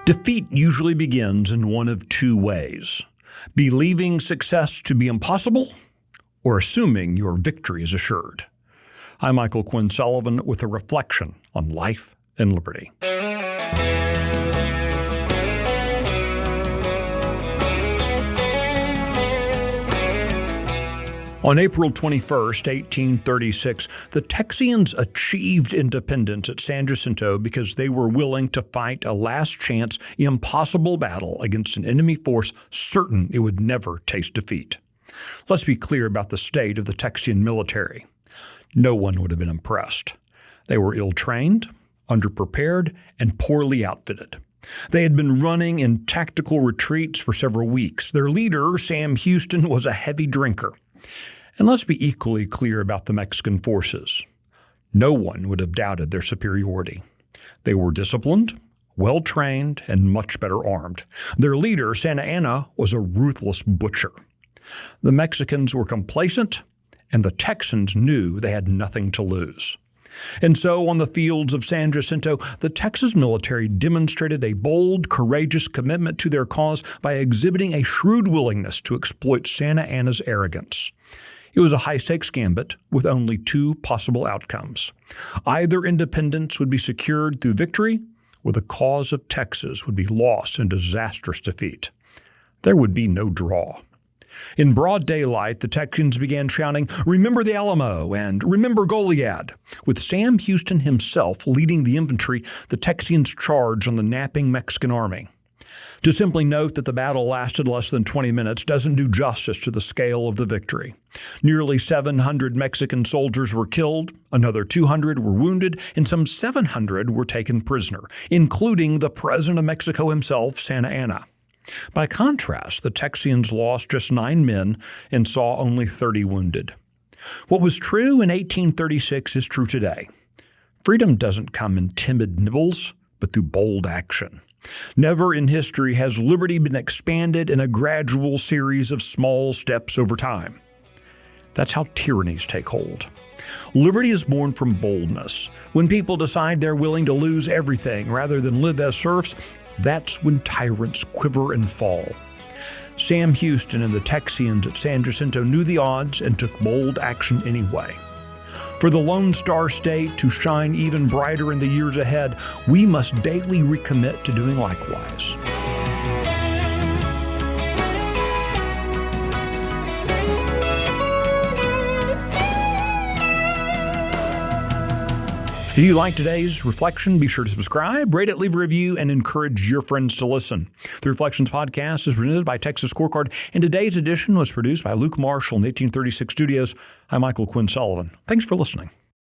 Defeat usually begins in one of two ways: believing success to be impossible or assuming your victory is assured. I'm Michael Quinn Sullivan with a reflection on life and liberty. On April 21st, 1836, the Texians achieved independence at San Jacinto because they were willing to fight a last-chance, impossible battle against an enemy force certain it would never taste defeat. Let's be clear about the state of the Texian military. No one would have been impressed. They were ill-trained, underprepared, and poorly outfitted. They had been running in tactical retreats for several weeks. Their leader, Sam Houston, was a heavy drinker. And let's be equally clear about the Mexican forces. No one would have doubted their superiority. They were disciplined, well-trained, and much better armed. Their leader, Santa Anna, was a ruthless butcher. The Mexicans were complacent, and the Texans knew they had nothing to lose. And so, on the fields of San Jacinto, the Texas military demonstrated a bold, courageous commitment to their cause by exhibiting a shrewd willingness to exploit Santa Anna's arrogance. It was a high-stakes gambit with only two possible outcomes. Either independence would be secured through victory, or the cause of Texas would be lost in disastrous defeat. There would be no draw. In broad daylight, the Texans began shouting, "Remember the Alamo," and "Remember Goliad." With Sam Houston himself leading the infantry, the Texians charged on the napping Mexican army. To simply note that the battle lasted less than 20 minutes doesn't do justice to the scale of the victory. Nearly 700 Mexican soldiers were killed, another 200 were wounded, and some 700 were taken prisoner, including the President of Mexico himself, Santa Anna. By contrast, the Texians lost just 9 men and saw only 30 wounded. What was true in 1836 is true today. Freedom doesn't come in timid nibbles, but through bold action. Never in history has liberty been expanded in a gradual series of small steps over time. That's how tyrannies take hold. Liberty is born from boldness. When people decide they're willing to lose everything rather than live as serfs, that's when tyrants quiver and fall. Sam Houston and the Texians at San Jacinto knew the odds and took bold action anyway. For the Lone Star State to shine even brighter in the years ahead, we must daily recommit to doing likewise. If you like today's reflection, be sure to subscribe, rate it, leave a review, and encourage your friends to listen. The Reflections podcast is presented by Texas Scorecard, and today's edition was produced by Luke Marshall in the 1836 studios. I'm Michael Quinn Sullivan. Thanks for listening.